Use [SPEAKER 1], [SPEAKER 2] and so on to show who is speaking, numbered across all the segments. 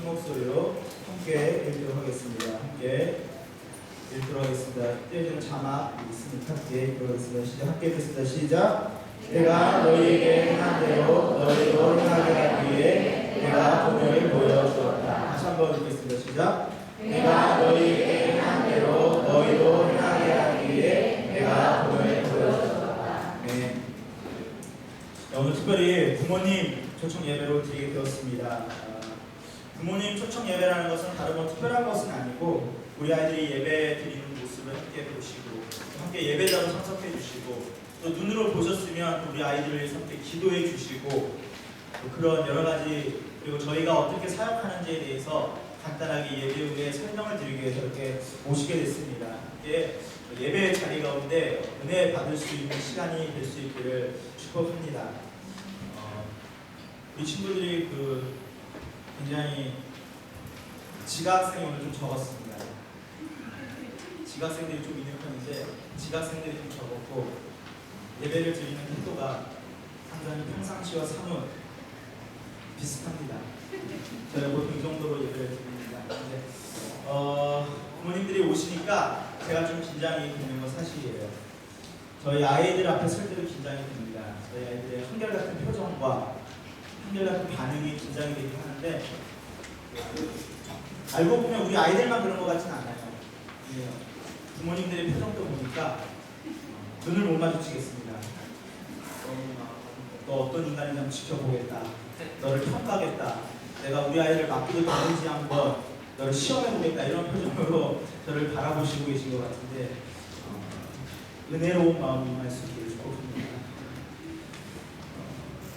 [SPEAKER 1] 큰 목소리로 함께 읽도록 하겠습니다. 함께 읽도록 하겠습니다. 띄워주는 자막 있으니까 함께 읽도록 하겠습니다. 시작. 함께 읽겠습니다. 시작. 내가 너희에게 행한 대로 너희도 행하게 하기 위해 내가 본을 보여주었다. 다시 한번 읽겠습니다. 시작. 내가 너희에게 행한 대로 너희도 행하게 하기 위해 내가 본을 보여주었다. 네. 오늘 특별히 부모님 초청 예배로 드리게 되었습니다. 부모님 초청 예배라는 것은 다른 뭐 특별한 것은 아니고 우리 아이들이 예배 드리는 모습을 함께 보시고 함께 예배자로 참석해 주시고 또 눈으로 보셨으면 우리 아이들을 위해서 함께 기도해 주시고 또 그런 여러 가지 그리고 저희가 어떻게 사역하는지에 대해서 간단하게 예배 후에 설명을 드리기 위해서 이렇게 모시게 됐습니다. 예배 자리 가운데 은혜 받을 수 있는 시간이 될 수 있기를 축복합니다. 우리 친구들이 굉장히 지각생이 오늘 좀 적었습니다. 지각생들이 좀 있는 편인데 지각생들이 좀 적었고 예배를 드리는 태도가 상당히 평상시와 사뭇 비슷합니다. 저희 보통 이 정도로 예배를 드립니다. 근데 부모님들이 오시니까 제가 좀 긴장이 되는 건 사실이에요. 저희 아이들 앞에 설 때도 긴장이 됩니다. 저희 아이들의 한결같은 표정과 한결같은 반응이 긴장이 되긴 하는데 알고 보면 우리 아이들만 그런 것 같진 않아요. 부모님들의 표정도 보니까 눈을 못 마주치겠습니다. 너 어떤 인간인지 한번 지켜보겠다. 너를 평가하겠다. 내가 우리 아이를 맡기도 되는지 한번 너를 시험해보겠다. 이런 표정으로 저를 바라보시고 계신 것 같은데 은혜로운 마음이 임할 수 있기를 축복합니다.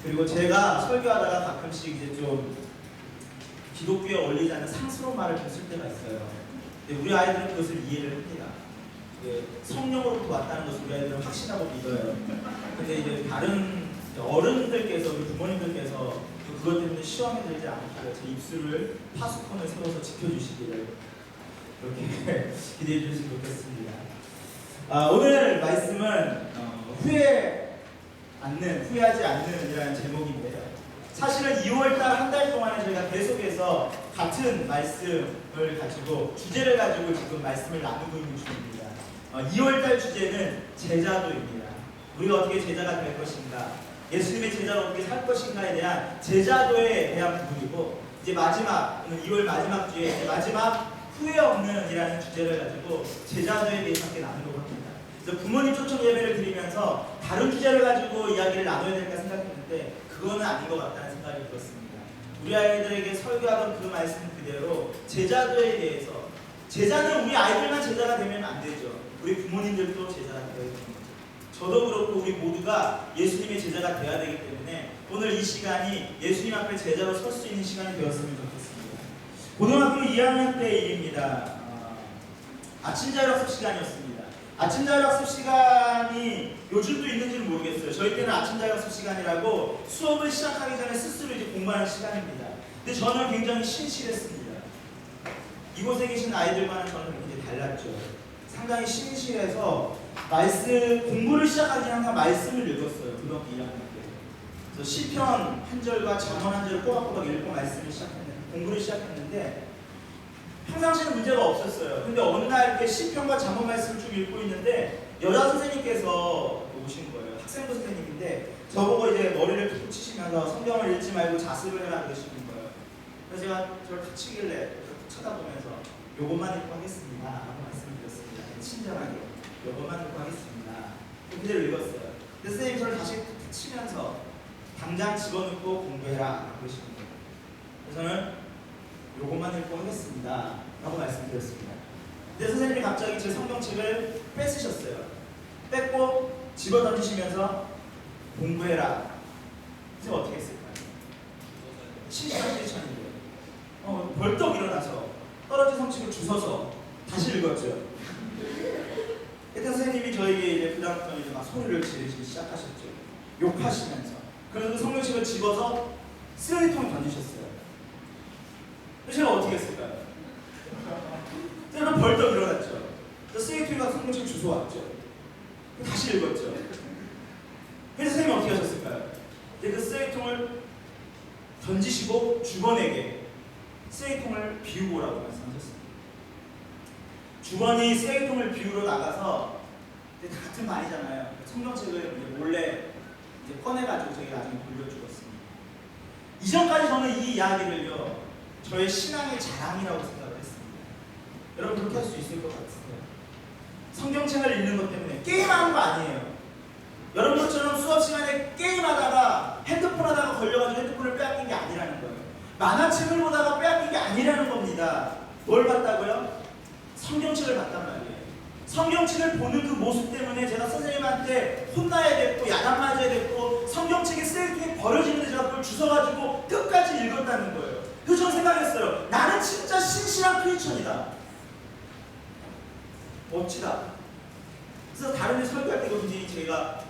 [SPEAKER 1] 그리고 제가 설교하다가 가끔씩 이제 좀 기독교에 어울리지 않는 상스러운 말을 좀 쓸 때가 있어요. 근데 우리 아이들은 그것을 이해를 합니다. 성령으로부터 왔다는 것을 우리 아이들은 확신하고 믿어요. 근데 이제 다른 어른들께서, 우리 부모님들께서 그것 때문에 시험에 들지 않고 제 입술을 파수콘을 세워서 지켜주시기를 그렇게 기대해 주셨으면 좋겠습니다. 오늘 말씀은 후회하지 않는 이라는 제목인데요. 사실은 2월달 한 달 동안에 저희가 계속해서 같은 말씀을 가지고 주제를 가지고 지금 말씀을 나누고 있는 중입니다. 2월달 주제는 제자도입니다. 우리가 어떻게 제자가 될 것인가, 예수님의 제자로 어떻게 살 것인가에 대한 제자도에 대한 부분이고, 이제 마지막 2월 마지막 주에 마지막 후회 없는 이라는 주제를 가지고 제자도에 대해서 함께 나누려고 합니다. 그래서 부모님 초청 예배를 드리면서 다른 주제를 가지고 이야기를 나눠야 될까 생각했는데 그거는 아닌 것 같다는 생각이 들었습니다. 우리 아이들에게 설교하던 그 말씀 그대로 제자도에 대해서, 제자는 우리 아이들만 제자가 되면 안 되죠. 우리 부모님들도 제자가 되어야 됩니다. 저도 그렇고 우리 모두가 예수님의 제자가 되어야 되기 때문에 오늘 이 시간이 예수님 앞에 제자로 설 수 있는 시간이 되었으면 좋겠습니다. 고등학교 2학년 때 일입니다. 아침 자율학습 시간이었습니다. 아침 자율학습 시간이 요즘도 있는지는 모르겠어요. 저희 때는 아침 자율학습 시간이라고 수업을 시작하기 전에 스스로 이제 공부하는 시간입니다. 근데 저는 굉장히 신실했습니다. 이곳에 계신 아이들과는 저는 굉장히 달랐죠. 상당히 신실해서 공부를 시작하기 전에 항상 말씀을 읽었어요. 고등학교 2학년 때. 그래서 시편 한 절과 잠언 한 절을 꼬박꼬박 읽고 공부를 시작했는데 평상시에는 문제가 없었어요. 근데 어느 날 이렇게 시편과 잠언 말씀을 쭉 읽고 있는데 여자 선생님께서 오신 거예요. 학생부 선생님인데 저보고 이제 머리를 툭 치시면서 성경을 읽지 말고 자습을 해라 그러시는 거예요. 그래서 제가 저를 툭 치길래 쳐다보면서 요것만 읽고 하겠습니다 라고 말씀드렸습니다. 친절하게 요것만 읽고 하겠습니다. 그대로 읽었어요. 근데 선생님이 저를 다시 툭 치면서 당장 집어넣고 공부해라 그러시는 거예요. 그래서 저는 요것만 읽고 하겠습니다 라고 말씀드렸습니다. 근데 선생님이 갑자기 제 성경책을 뺏으셨어요. 뺏고 집어 던지시면서 공부해라. 제가 어떻게 했을까요? 신실한데요. 벌떡 일어나서 떨어진 성책을 주워서 다시 읽었죠. 그때 선생님이 저에게 이제 그다음부터 이제 막 소리를 지르시기 시작하셨죠. 욕하시면서. 그래서 그 성경책을 집어서 쓰레기통에 던지셨어요. 제가 어떻게 했을까요? 제가 벌떡 일어났죠. 쓰레기통에 가서 성경책 주워왔죠. 다시 읽었죠. 그래서 선생님이 어떻게 하셨을까요? 그 쓰레기통을 던지시고 주번에게 쓰레기통을 비우고 오라고 말씀하셨습니다. 주번이 쓰레기통을 비우러 나가서 같은 말이잖아요. 성경책을 이제 몰래 이제 꺼내가지고 저희 나중에 돌려주었습니다. 이전까지 저는 이 이야기를요, 저의 신앙의 자랑이라고 생각을 했습니다. 여러분 그렇게 할 수 있을 것 같으세요? 성경책을 읽는 것 때문에 게임하는 거 아니에요. 여러분처럼 수업 시간에 게임하다가 핸드폰 하다가 걸려가지고 핸드폰을 빼앗긴 게 아니라는 거예요. 만화책을 보다가 빼앗긴 게 아니라는 겁니다. 뭘 봤다고요? 성경책을 봤단 말이에요. 성경책을 보는 그 모습 때문에 제가 선생님한테 혼나야 됐고 야단 맞아야 됐고 성경책이 쓰레기통에 버려지는데 제가 그걸 주워가지고 끝까지 읽었다는 거예요. 그래서 저는 생각했어요. 나는 진짜 신실한 크리스천이다. 멋지다. 그래서 다른 데 설교할 때 굉장히 제가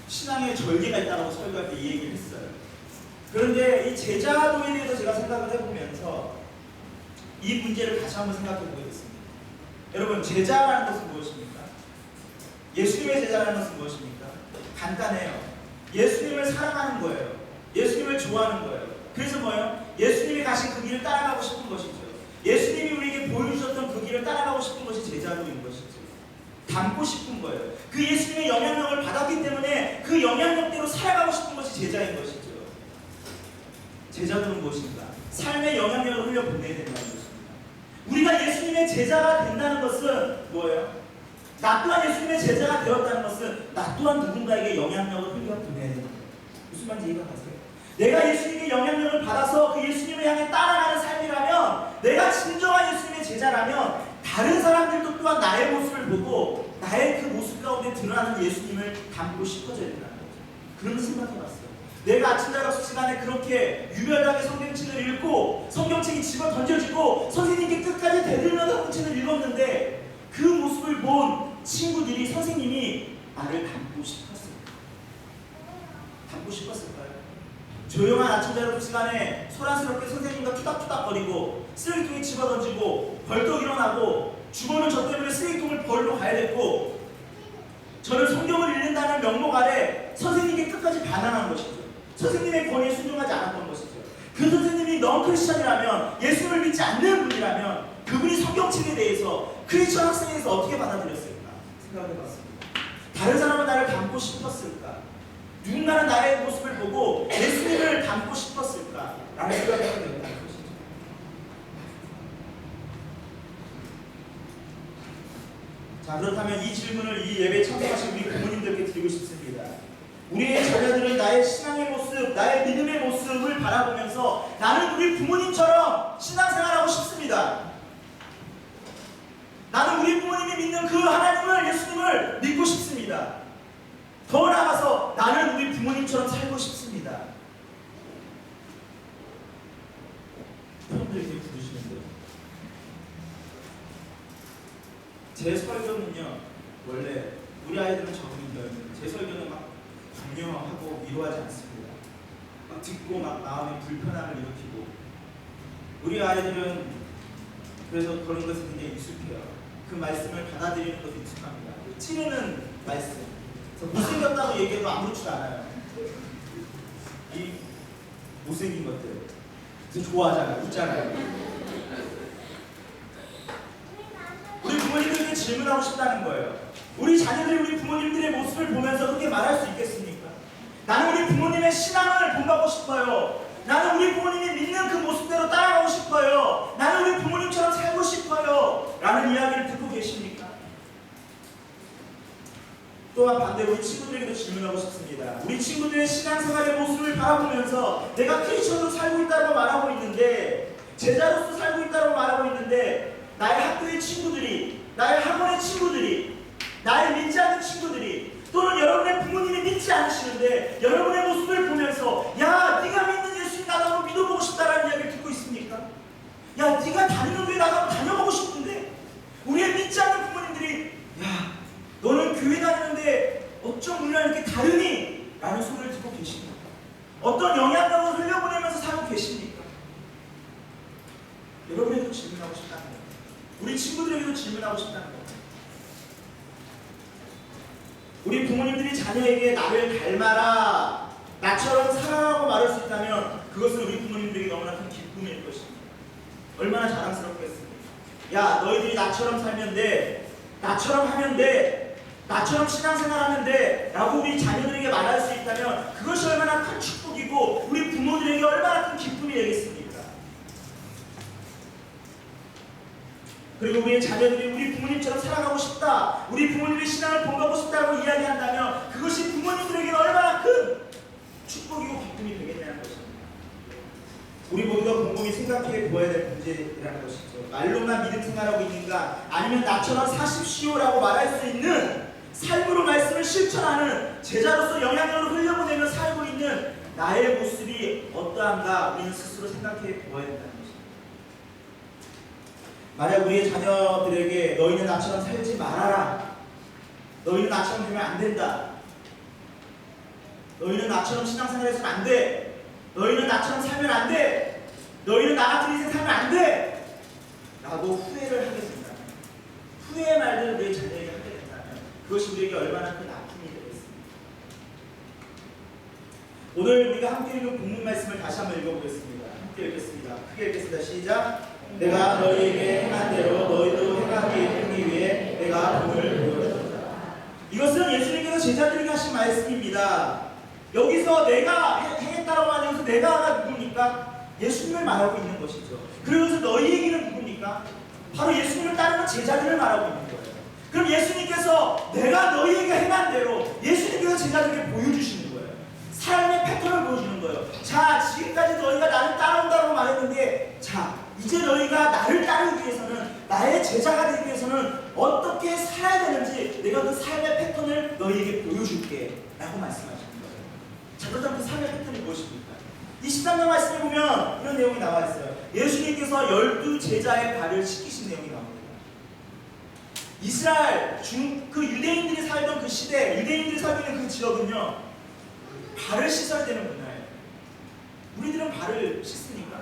[SPEAKER 1] 신앙의 절개가 있다고 설교할 때 이 얘기를 했어요. 그런데 이 제자도에 대해서 제가 생각을 해보면서 이 문제를 다시 한번 생각해 보게 됐습니다. 여러분, 제자라는 것은 무엇입니까? 예수님의 제자라는 것은 무엇입니까? 간단해요. 예수님을 사랑하는 거예요. 예수님을 좋아하는 거예요. 그래서 뭐예요? 예수님이 가신 그 길을 따라가고 싶은 것이죠. 예수님이 우리에게 보여주셨던 그 길을 따라가고 싶은 것이 제자도인 것이죠. 닮고 싶은 거예요. 그 예수님의 영향력을 받았기 때문에 그 영향력대로 살아가고 싶은 것이 제자인 것이죠. 제자도는 무엇인가? 삶의 영향력을 흘려보내야 된다는 것입니다. 우리가 예수님의 제자가 된다는 것은 뭐예요? 나 또한 예수님의 제자가 되었다는 것은 나 또한 누군가에게 영향력을 흘려보내야 된다. 무슨 말인지 이해가 가세요? 내가 예수님의 영향력을 받아서 그 예수님을 향해 따라가는 삶이라면, 내가 진정한 예수님의 제자라면 다른 사람들도 또한 나의 모습을 보고 나의 그 모습 가운데 드러나는 예수님을 닮고 싶어져야 된다는 거죠. 그런 생각해봤어요. 내가 아침 자격수 시간에 그렇게 유별나게 성경책을 읽고 성경책이 집어 던져지고 선생님께 끝까지 대들면서 성경책을 읽었는데 그 모습을 본 친구들이, 선생님이 나를 닮고 싶었을까? 닮고 싶었을까요? 조용한 아침 자격수 시간에 소란스럽게 선생님과 투닥투닥거리고 쓰레기통에 집어 던지고 벌떡 일어나고 주번은 저 때문에 쓰레기통을 버리러 가야 됐고 저는 성경을 읽는다는 명목 아래 선생님께 끝까지 반항한 것이죠. 선생님의 권위에 순종하지 않았던 것이죠. 그 선생님이 넌 크리스천이라면, 예수를 믿지 않는 분이라면 그분이 성경책에 대해서 크리스천 학생에서 어떻게 받아들였을까 생각을 해봤습니다. 다른 사람은 나를 닮고 싶었을까? 누군가는 나의 모습을 보고 예수님을 닮고 싶었을까? 라는 생각을 하게 된다는 것이죠. 자, 그렇다면 이 질문을 이 예배에 참석하신 우리 부모님들께 드리고 싶습니다. 우리의 자녀들은 나의 신앙의 모습, 나의 믿음의 모습을 바라보면서 나는 우리 부모님처럼 신앙생활하고 싶습니다. 나는 우리 부모님이 믿는 그 하나님을, 예수님을 믿고 싶습니다. 더 나아가서 나는 우리 부모님처럼 살고 싶습니다. 여러분들 이렇게 부르시는데요. 제 설교는요, 원래 우리 아이들은 적응이 되어 있는데 제 설교는 막 격려하고 위로하지 않습니다. 막 듣고 막 마음에 불편함을 일으키고, 우리 아이들은 그래서 그런 것에 굉장히 익숙해요. 그 말씀을 받아들이는 것도 익숙합니다. 찌르는 말씀, 못생겼다고 얘기해도 아무렇지도 않아요. 이 못생긴 것들 그래서 좋아하잖아요. 웃잖아요. 우리 부모님들에게 질문하고 싶다는 거예요. 우리 자녀들이 우리 부모님들의 모습을 보면서 그렇게 말할 수 있겠습니까? 나는 우리 부모님의 신앙을 본받고 싶어요. 나는 우리 부모님이 믿는 그 모습대로 따라가고 싶어요. 나는 우리 부모님처럼 살고 싶어요. 라는 이야기를 듣고 계십니까? 또한 반대로 우리 친구들에게도 질문하고 싶습니다. 우리 친구들의 신앙생활의 모습을 바라보면서 내가 크리스천으로 살고 있다고 말하고 있는데, 제자로서 살고 있다고 말하고 있는데, 나의 학교의 친구들이, 나의 학원의 친구들이, 나의 믿지 않는 친구들이, 또는 여러분의 부모님이 믿지 않으시는데 여러분의 모습을 보면서 야, 네가 믿는 예수님 나도 한번 믿어보고 싶다라는 이야기를 듣고 있습니까? 야, 네가 다니는 교회 나도 한번 다녀보고 싶은데, 우리의 믿지 않는 부모님들이 야, 너는 교회 다니는데 어쩜 우리랑 이렇게 다르니? 라는 소리를 듣고 계십니까? 어떤 영향력을 흘려보내면서 살고 계십니까? 여러분에게도 질문하고 싶다는 거예요. 우리 친구들에게도 질문하고 싶다는 거예요. 우리 부모님들이 자녀에게 나를 닮아라, 나처럼 살아라고 말할 수 있다면 그것은 우리 부모님들에게 너무나 큰 기쁨일 것입니다. 얼마나 자랑스럽겠습니까? 야, 너희들이 나처럼 살면 돼. 나처럼 하면 돼. 나처럼 신앙생활하면 돼. 라고 우리 자녀들에게 말할 수 있다면 그것이 얼마나 큰 축복이고 우리 부모들에게 얼마나 큰 기쁨이 되겠습니까? 그리고 우리의 자녀들이 우리 부모님처럼 살아가고 싶다, 우리 부모님의 신앙을 본받고 싶다고 이야기한다면 그것이 부모님들에게는 얼마나 큰 축복이고 기쁨이 되겠냐는 것입니다. 우리 모두가 곰곰이 생각해 보아야 될 문제라는 것이죠. 말로만 믿음 생활하고 있는가, 아니면 나처럼 사십시오라고 말할 수 있는 삶으로 말씀을 실천하는 제자로서 영향력을 흘려보내며 살고 있는 나의 모습이 어떠한가 우리는 스스로 생각해 보아야 된다는 것입니다. 만약 우리의 자녀들에게 너희는 나처럼 살지 말아라, 너희는 나처럼 되면 안 된다, 너희는 나처럼 신앙생활해서는 안 돼, 너희는 나처럼 살면 안 돼, 너희는 나 같은 인생 살면 안 돼 라고 후회를 하게 된다면, 후회의 말들을 우리의 자녀에게 하게 된다면 그것이 우리에게 얼마나 큰 아픔이 되겠습니까? 오늘 우리가 함께 읽은 본문 말씀을 다시 한번 읽어보겠습니다. 함께 읽겠습니다. 크게 읽겠습니다. 시작. 내가 너희에게 행한 대로 너희도 행하기 위해 내가 복을 보여주었다. 이것은 예수님께서 제자들에게 하신 말씀입니다. 여기서 내가 행했다라고 하면서 내가가 누굽니까? 예수님을 말하고 있는 것이죠. 그러면서 너희에게는 누굽니까? 바로 예수님을 따르는 제자들을 말하고 있는 거예요. 그럼 예수님께서 내가 너희에게 행한 대로 예수님께서 제자들에게 보여주시는 거예요. 삶의 패턴을 보여주는 거예요. 자, 지금까지 너희가 나를 따라온다고 말했는데, 자, 이제 너희가 나를 따르기 위해서는, 나의 제자가 되기 위해서는 어떻게 살아야 되는지 내가 그 삶의 패턴을 너희에게 보여줄게 라고 말씀하시는 거예요. 자, 그렇다면 그 삶의 패턴이 무엇입니까? 이 13장 말씀에 보면 이런 내용이 나와 있어요. 예수님께서 12 제자의 발을 씻기신 내용이 나옵니다. 이스라엘 그 유대인들이 살던 그 시대, 유대인들이 살고 있는 그 지역은요, 발을 씻어야 되는 문화예요. 우리들은 발을 씻습니까?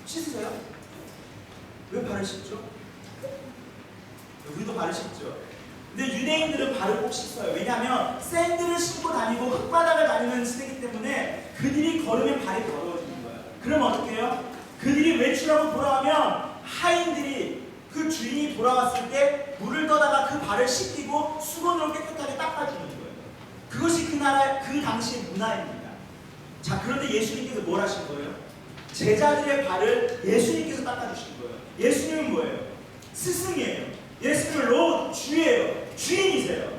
[SPEAKER 1] 씻으세요? 왜 발을 씻죠? 우리도 발을 씻죠. 근데 유대인들은 발을 꼭 씻어요. 왜냐하면 샌들을 신고 다니고 흙바닥을 다니는 시대이기 때문에 그들이 걸으면 발이 더러워지는 거예요. 그럼 어떻게 해요? 그들이 외출하고 돌아오면 하인들이 그 주인이 돌아왔을 때 물을 떠다가 그 발을 씻기고 수건으로 깨끗하게 닦아주는 거예요. 그것이 그 나라, 그 당시의 문화입니다. 자, 그런데 예수님께서 뭘 하신 거예요? 제자들의 발을 예수님께서 닦아주신 거예요. 예수님은 뭐예요? 스승이에요. 예수님은 로 주예요. 주인이세요.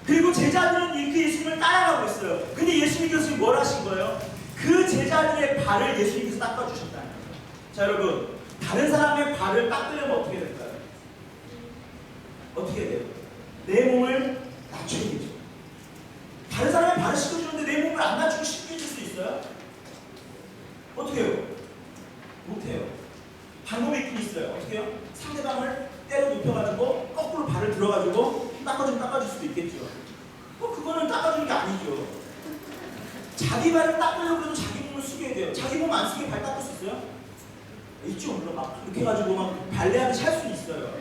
[SPEAKER 1] 그리고 제자들은 그 예수님을 따라가고 있어요. 근데 예수님께서 뭘 하신 거예요? 그 제자들의 발을 예수님께서 닦아주셨다는 거예요. 자, 여러분, 다른 사람의 발을 닦으려면 어떻게 될까요? 어떻게 돼요? 내 몸을 낮춰야 되죠. 다른 사람의 발을 씻어주는데 내 몸을 안 낮추고 씻겨줄 수 있어요? 어떻게 해요? 못해요. 방법이 있긴 있어요. 어떻게 해요? 상대방을 때려 눕혀가지고 거꾸로 발을 들어가지고 닦아주면 닦아줄 수도 있겠죠. 그거는 닦아주는 게 아니죠. 자기 발을 닦으려고 해도 자기 몸을 숙여야 돼요. 자기 몸 안 숙이게 발 닦을 수 있어요? 있죠. 물론 막 이렇게 해가지고 막 발레하듯이 할 수는 있어요.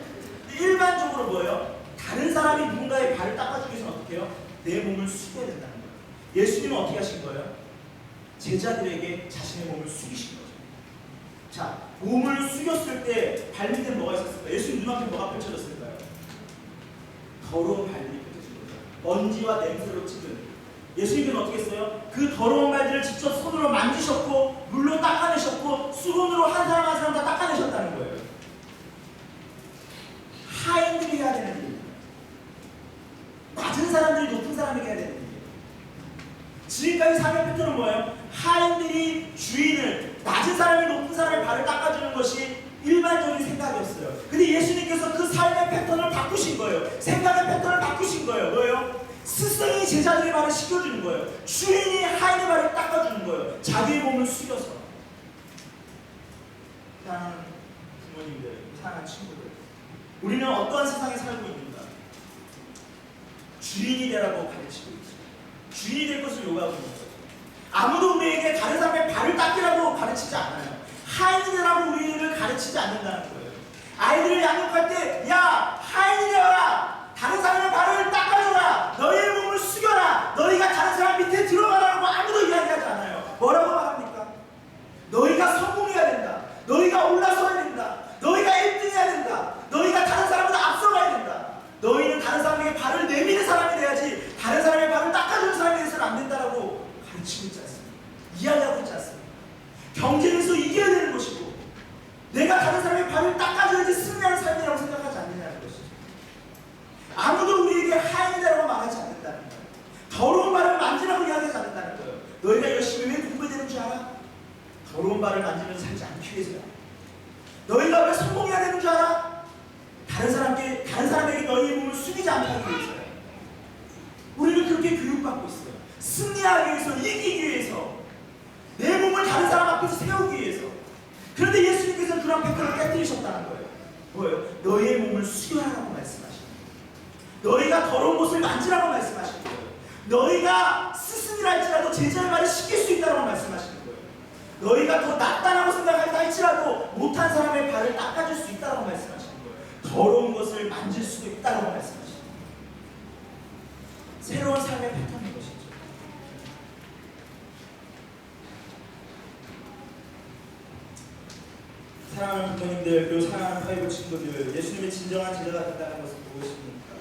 [SPEAKER 1] 근데 일반적으로 뭐예요? 다른 사람이 누군가의 발을 닦아주기 위해서는 어떻게 해요? 내 몸을 숙여야 된다는 거예요. 예수님은 어떻게 하신 거예요? 제자들에게 자신의 몸을 숙이신 거죠. 자, 몸을 숙였을 때 발밑에 뭐가 있었을까요? 예수님 눈앞에 뭐가 펼쳐졌을까요? 더러운 발들이 펼쳐진 거죠. 먼지와 냄새로 찌든. 예수님께서는 어떻게 했어요? 그 더러운 발들을 직접 손으로 만지셨고 물로 닦아내셨고 수건으로 한 사람 한 사람 다 닦아내셨다는 거예요. 하인들이 해야 되는 일입니다. 낮은 사람들이 높은 사람에게 해야 되는 일이에요. 지금까지 삶의 패턴은 뭐예요? 하인들이 주인을, 낮은 사람이 높은 사람의 발을 닦아주는 것이 일반적인 생각이었어요. 근데 예수님께서 그 삶의 패턴을 바꾸신 거예요. 생각의 패턴을 바꾸신 거예요. 뭐예요? 스승이 제자들의 발을 씻겨주는 거예요. 주인이 하인의 발을 닦아주는 거예요. 자기의 몸을 숙여서. 사랑하는 부모님들, 사랑하는 친구들, 우리는 어떠한 세상에 살고 있는가? 주인이 되라고 가르치고 있어요. 주인이 될 것을 요구하고 있는 거예요. 아무도 우리에게 다른 사람의 발을 닦으라고 가르치지 않아요. 하인이 되라고 우리를 가르치지 않는다는 거예요. 아이들을 양육할 때, 야, 하인이 되어라! 다른 사람의 발을 닦아줘라! 너희의 몸을 숙여라! 너희가 다른 사람 밑에 들어가라고 아무도 이야기하지 않아요. 뭐라고 말합니까? 너희가 성공해야 된다. 너희가 올라 경쟁에서 이겨야 되는 것이고 내가 다른 사람의 발을 닦아줘야지 승리하는 삶이라고 생각하지 않느냐는 것이죠. 아무도 우리에게 하인이라고 말하지 않는다는 거예요. 더러운 발을 만지라고 이야기하지 않는다는 거예요. 너희가 열심히 왜 공부해야 되는 줄 알아? 더러운 발을 만지면서 살지 않기 위해서야. 너희가 왜 성공해야 되는 줄 알아? 다른 사람에게 너희의 몸을 숙이지 않게 하기 위해서야. 우리는 그렇게 교육받고 있어요. 승리하기 위해서, 이기기 위해서, 내 몸을 다른 사람 앞에서 세우기 위해서. 그런데 예수님께서 그런 패턴을 깨뜨리셨다는 거예요. 뭐예요? 너희의 몸을 숙여라라고 말씀하시는 거예요. 너희가 더러운 곳을 만지라고 말씀하시는 거예요. 너희가 스승이랄지라도 제자의 말을 시킬 수 있다고 말씀하시는 거예요. 너희가 더 낫다라고 생각한다 할지라도 못한 사람의 발을 닦아줄 수 있다고 말씀하시는 거예요. 더러운 것을 만질 수도 있다고 말씀하시는 거예요. 새로운 삶의 패턴인 것이죠. 사랑하는 부모님들, 그리고 사랑하는 파이브 친구들, 예수님의 진정한 제자가 된다는 것은 무엇입니까?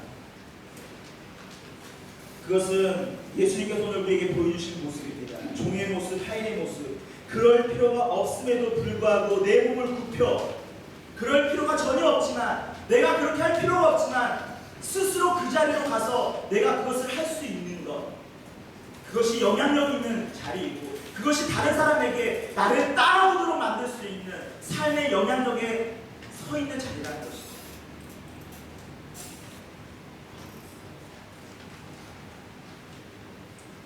[SPEAKER 1] 그것은 예수님께서 오늘 우리에게 보여주신 모습입니다. 종의 모습, 하인의 모습. 그럴 필요가 없음에도 불구하고 내 몸을 굽혀, 그럴 필요가 전혀 없지만, 내가 그렇게 할 필요가 없지만 스스로 그 자리로 가서 내가 그것을 할 수 있는 것, 그것이 영향력 있는 자리이고, 그것이 다른 사람에게 나를 따라오도록 만들 수 있는 삶의 영향력에 서 있는 자리라는 것이죠.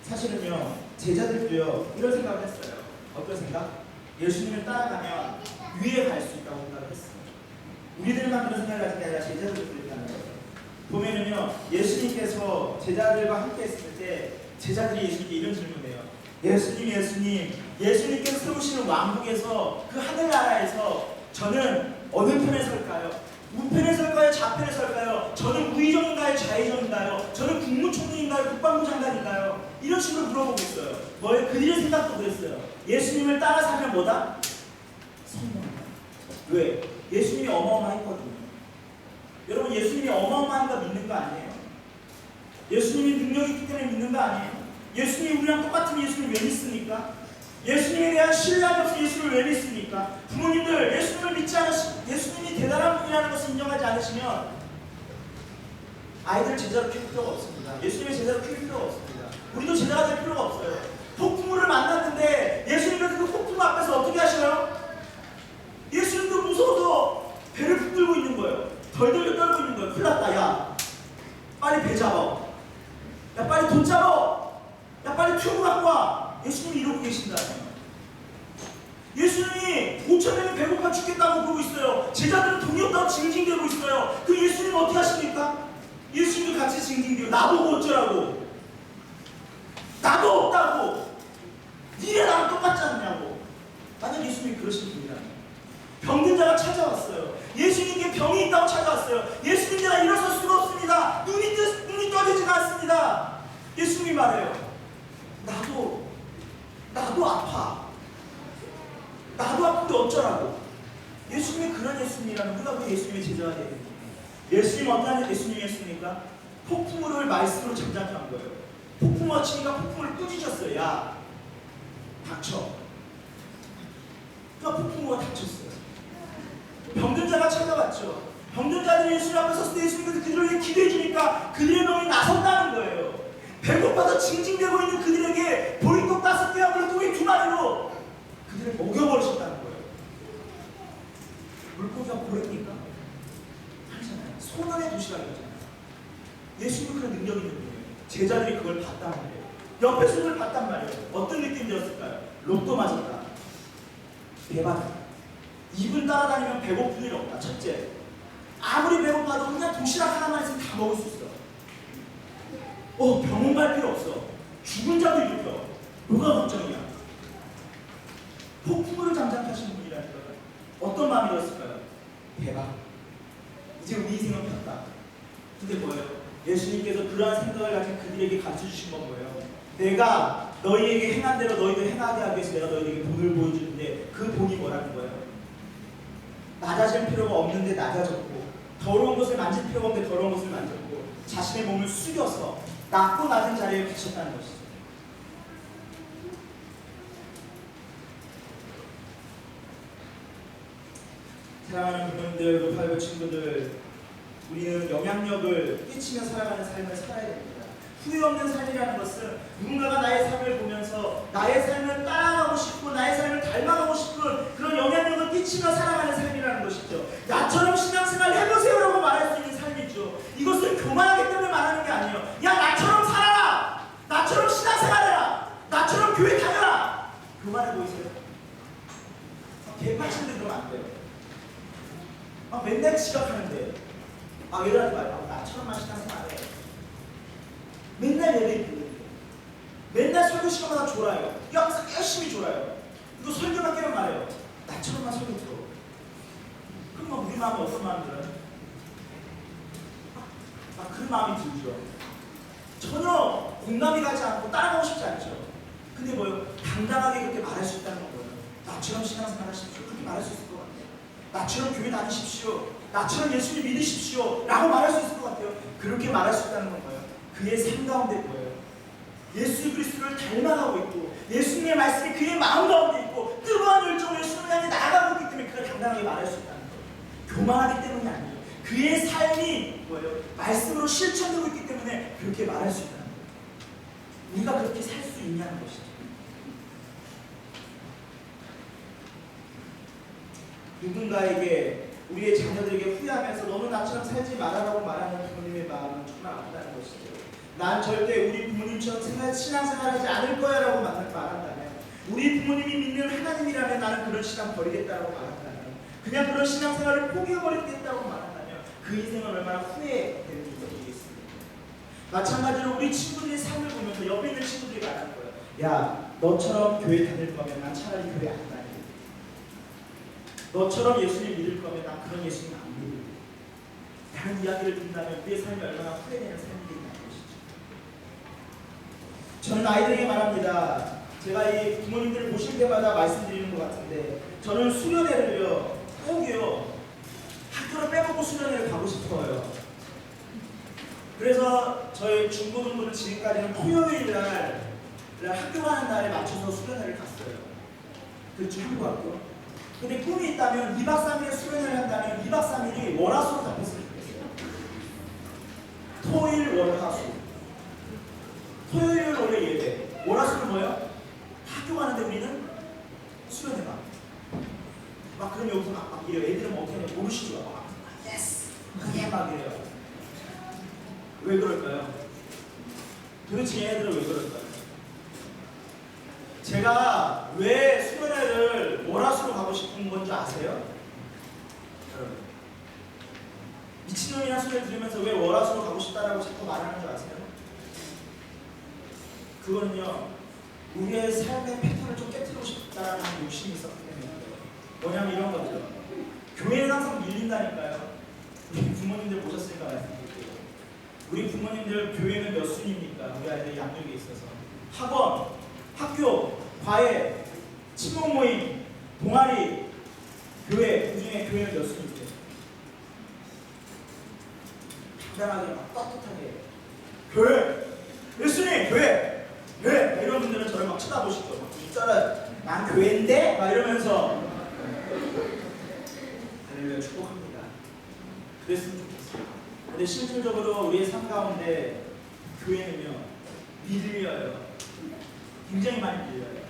[SPEAKER 1] 사실은요, 제자들도요 이런 생각을 했어요. 어떤 생각? 예수님을 따라가면 위에 갈 수 있다고 생각을 했어요. 우리들만 그런 생각을 가진 게 아니라 제자들도 그랬다는 거예요. 보면은요, 예수님께서 제자들과 함께 했을 때 제자들이 예수님께 이런 질문을 해요. 예수님께서 세우시는 왕국에서, 그 하늘나라에서 저는 어느 편에 설까요? 우편에 설까요? 좌편에 설까요? 저는 우의정인가요? 좌의정인가요? 저는 국무총리인가요? 국방부 장관인가요? 이런 식으로 물어보고 있어요. 뭐예요? 그들의 생각도 그랬어요. 예수님을 따라 사면 뭐다? 성공한다. 왜? 예수님이 어마어마했거든요. 여러분, 예수님이 어마어마한 거 믿는 거 아니에요? 예수님이 능력이 있기 때문에 믿는 거 아니에요? 예수님이 우리랑 똑같은 예수님을 왜 믿습니까? 예수님에 대한 신뢰함이 없어 예수님을 왜 믿습니까? 부모님들, 예수님이 대단한 분이라는 것을 인정하지 않으시면 아이들 제자로 키울 필요가 없습니다. 예수님의 제자로 키울 필요가 없습니다. 우리도 제자가 될 필요가 없어요. 폭풍우를 만났는데 예수님께서 그 폭풍우 앞에서 어떻게 하셔요? 예수님도 무서워서 배를 붙들고 있는 거예요. 덜덜 떨고 있는 거예요. 큰일 났다. 야, 빨리 배 잡아. 야, 빨리 돈 잡아. 야, 빨리 튜브 갖고 와. 예수님이 이러고 계신다. 예수님이 5,000명이 배고파 죽겠다고 그러고 있어요. 제자들은 돈이 없다고 징징대고 있어요. 그 예수님 어떻게 하십니까? 예수님도 같이 징징대고 나보고 어쩌라고. 나도 없다고. 니네 나랑 똑같지 않냐고. 만약 예수님이 그러신 분이라면 병든 자가 찾아왔어요. 예수님께 병이 있다고 찾아왔어요. 예수님, 제가 일어설 수가 없습니다. 눈이 떠지지가 않습니다. 예수님이 말해요. 나도 아파. 나도 아픈데 어쩌라고. 예수님이 그런 예수님이라면 누가 그 예수님의 제자가 되겠습니까? 예수님 어떤 예수님이었습니까? 폭풍우를 말씀으로 잠잠케 한 거예요. 폭풍우가 치니까 폭풍을 꾸짖었어요. 야, 닥쳐. 그러니까 폭풍우가 닥쳤어요. 병든 자가 찾아왔죠. 병든 자들이 예수님 앞에 섰을 때 예수님께서 그들을 위해 기도해 주니까 그들의 병이 나섰다는 거예요. 배고파서 징징대고 있는 그들에게 보리떡 5개와 물고기 2마리로 그들을 먹여버리셨다는 거예요. 물고기가 보입니까? 아니잖아요. 소년의 도시락이잖아요. 예수님은 그런 능력이 있는 분이에요. 제자들이 그걸 봤단 말이에요. 옆에서 그걸 봤단 말이에요. 어떤 느낌이 들었을까요? 로또 맞았다. 대박. 입을 따라다니면 배고플 일 없다. 첫째, 아무리 배고파도 그냥 도시락 하나만 있으면 다 먹을 수 있어. 병원 갈 필요 없어. 죽은 자도 일으켜. 뭐가 걱정이야? 폭풍우를 잠잠케 하시는 분이라니까요. 어떤 마음이 들었을까요? 대박. 이제 우리 인생은 폈다. 근데 뭐예요? 예수님께서 그러한 생각을 가진 그들에게 가르쳐 주신 건 뭐예요? 내가 너희에게 행한 대로 너희도 행하게 하기 위해서 내가 너희에게 본을 보여주는데 그 본이 뭐라는 거예요? 낮아질 필요가 없는데 낮아졌고, 더러운 것을 만질 필요가 없는데 더러운 것을 만졌고, 자신의 몸을 숙여서 낮고 낮은 자리에 계셨다는 것이죠. 사랑하는 부모님들, 루파이브 친구들, 우리는 영향력을 끼치며 살아가는 삶을 살아야 됩니다. 후회 없는 삶이라는 것은 누군가가 나의 삶을 보면서 나의 삶을 따라가고 싶고 나의 삶을 닮아가고 싶은 그런 영향력을 끼치며 살아가는 삶이라는 것이죠. 나처럼 신앙생활 해보세요라고 말할 수 있는 삶이죠. 이것을 교만하기 때문에 말하는 게 아니에요. 야, 나처럼 살아라! 나처럼 신앙생활해라! 나처럼 교회 다녀라! 교만해 보이세요? 개파친데 그러면 안 돼요. 맨날 지각하는데 이러지 말고 나처럼만 신앙생활해. 맨날 예배 드리고 맨날 설교 시간마다 졸아요. 항상 열심히 졸아요. 이거 설교만 깨면 말해요. 나처럼만 설교 들어. 그럼 우리 마음이 어떤 마음이 들어요? 그런 마음이 들죠. 전혀 공감이 가지 않고 따라가고 싶지 않죠. 근데 뭐요? 당당하게 그렇게 말할 수 있다는 건 뭐예요? 나처럼 신앙생활 하십시오. 그렇게 말할 수 있을 것 같아요. 나처럼 교회 다니십시오. 나처럼 예수님 믿으십시오. 라고 말할 수 있을 것 같아요. 그렇게 말할 수 있다는 건 뭐예요? 그의 삶 가운데 뭐예요? 예수 그리스도를 닮아가고 있고 예수님의 말씀이 그의 마음 가운데 있고 뜨거운 열정으로 예수님을 향해 나아가고 있기 때문에 그가 당당하게 말할 수 있다는 거예요. 교만하기 때문이 아니에요. 그의 삶이 뭐예요? 말씀으로 실천되고 있기 때문에 그렇게 말할 수 있다는 거예요. 우리가 그렇게 살 수 있냐는 것이죠. 누군가에게 우리의 자녀들에게 후회하면서 너는 나처럼 살지 말아라고 말하는 부모님의 마음은 정말 아프다는 것이죠. 난 절대 우리 부모님처럼 신앙생활하지 않을 거야 라고 말한다면, 우리 부모님이 믿는 하나님이라면 나는 그런 신앙 버리겠다라고 말한다면, 그냥 그런 신앙생활을 포기해버리겠다고 말한다면 그 인생은 얼마나 후회되는지 모르겠습니다. 마찬가지로 우리 친구들의 삶을 보면서 옆에 있는 친구들이 말하는 거예요. 야, 너처럼 교회 다닐 거면 난 차라리 교회 안 다닐래. 너처럼 예수님 믿을 거면 난 그런 예수님 안 믿을래. 라는 이야기를 듣는다면 우리의 삶이 얼마나 후회되는 삶이겠냐는 것이죠. 저는 아이들에게 말합니다. 제가 이 부모님들을 보실 때마다 말씀드리는 것 같은데, 저는 수련회를요, 꼭이요, 학교를 빼먹고 수련회를 가고 싶어요. 그래서 저희 중고등부는 지금까지는 토요일 날 학교 가는 날에 맞춰서 수련회를 갔어요. 그렇죠, 한국 학교. 근데 꿈이 있다면 2박 3일에 수련회를 한다면 2박 3일이 월화수로 잡혔으면 좋겠어요. 토일, 월, 화, 수. 토요일은 원래 예배, 월화수는 뭐예요? 학교 가는데 우리는 수련회 가. 막 그럼 여기서 막 이래요. 애들은 뭐 어떻게 하냐 모르시죠? 막 예스! 막 이래요. 왜 그럴까요? 도대체 얘네들은 왜 그럴까요? 제가 왜 수련회를 월화수로 가고 싶은 건지 아세요? 여러분, 미친놈이나 소리를 들으면서 왜 월화수로 가고 싶다라고 자꾸 말하는 줄 아세요? 그거는요, 우리의 삶의 패턴을 좀 깨트리고 싶다라는 욕심이 있었기 때문에. 뭐냐면 이런 거죠. 교회는 항상 밀린다니까요. 우리 부모님들 모셨으니까 말씀드릴게요. 우리 부모님들 교회는 몇 순입니까? 우리 아이들 양육에 있어서. 학원, 학교, 과외, 친목 모임, 동아리, 교회, 그 중에 교회는 몇 순이세요? 당당하게 막 떳떳하게 교회! 몇 순위? 교회! 네! 이런 분들은 저를 막 쳐다보시죠. 막 있잖아, 난 교회인데? 막 이러면서 할렐루야 축복합니다. 그랬으면 좋겠어요. 근데 실질적으로 우리의 삶 가운데 교회는요, 밀려요. 굉장히 많이 밀려요.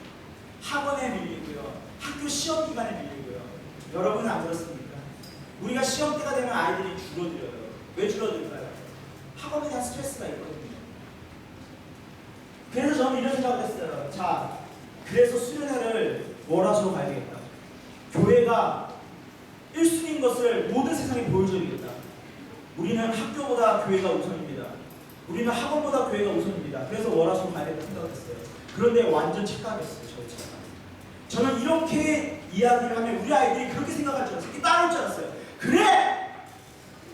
[SPEAKER 1] 학원에 밀리고요, 학교 시험 기간에 밀리고요. 여러분은 안 그렇습니까? 우리가 시험 때가 되면 아이들이 줄어들어요. 왜 줄어들까요? 학원에 대한 스트레스가 있거든요. 그래서 저는 이런 생각을 했어요. 자, 그래서 수련회를 월화수로 가야 되겠다. 교회가 1순위인 것을 모든 세상에 보여줘야겠다. 우리는 학교보다 교회가 우선입니다. 우리는 학원보다 교회가 우선입니다. 그래서 월화수로 가야 된다고 생각을 했어요. 그런데 완전 착각했어요. 저의 착각. 저는 이렇게 이야기를 하면 우리 아이들이 그렇게 생각할 줄 알았어요. 따라올 줄 알았어요. 그래!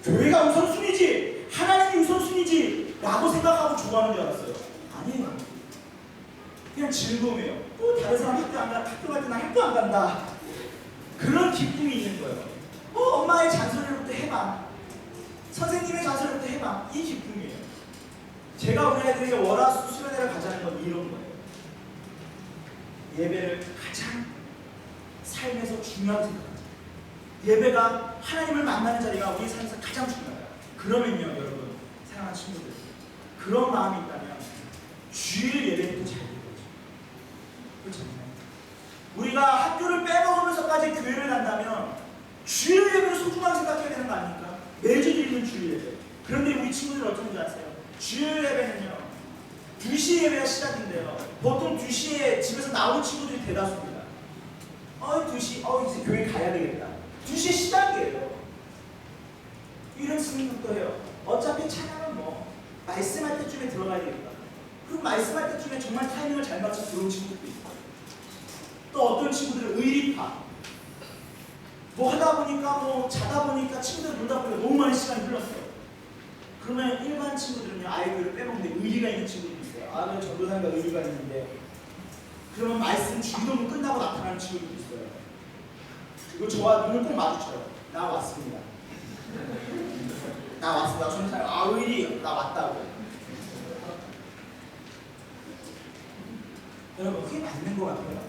[SPEAKER 1] 교회가 우선순위지! 하나님이 우선순위지! 라고 생각하고 좋아하는 줄 알았어요. 아니에요. 그냥 즐거움이에요. 또 다른 사람 학교 안 가, 학교 갈 때 나 학교 안 간다. 그런 기쁨이 있는 거예요. 엄마의 잔소리로부터 해봐. 선생님의 잔소리로부터 해봐. 이 기쁨이에요. 제가 우리 아이들에게 월화수 수련회를 가자는 건 이런 거예요. 예배를 가장 삶에서 중요하게 생각하자. 예배가 하나님을 만나는 자리가 우리 삶에서 가장 중요해요. 그러면요 여러분, 사랑하는 친구들, 그런 마음이 있다면 주일 예배도 잘 되는 거죠. 그렇잖아요. 우리가 학교를 빼먹으면서까지 교회를 간다면 주일 예배를 소중하게 생각해야 되는 거 아닙니까? 매주 드리는 주일 예배. 그런데 우리 친구들 어떤지 아세요? 주일 예배는요 2시 예배가 시작인데요, 보통 2시에 집에서 나오는 친구들이 대다수입니다. 2시, 이제 교회 가야 되겠다. 2시에 시작이에요. 이런 스님들도 해요. 어차피 찬양은 뭐 말씀할 때쯤에 들어가야 되겠다. 그럼 말씀할 때쯤에 정말 타이밍을 잘 맞춰 들어온 친구들도 있고, 또 어떤 친구들은 의리파, 뭐 하다 보니까 뭐 자다 보니까 친구들 놀다 보니까 너무 많은 시간이 흘렀어요. 그러면 일반 친구들은요 아예 교회를 빼먹는데 의리가 있는 친구들이 있어요. 그냥 전도사님과 의리가 있는데, 그러면 말씀 주기도문 끝나고 나타나는 친구들이 있어요. 그리고 저와 눈을 꼭 마주쳐요. 나 왔습니다. 나 왔습니다. 전도사님, 의리, 나 왔다고. 여러분, 그게 맞는 것 같아요.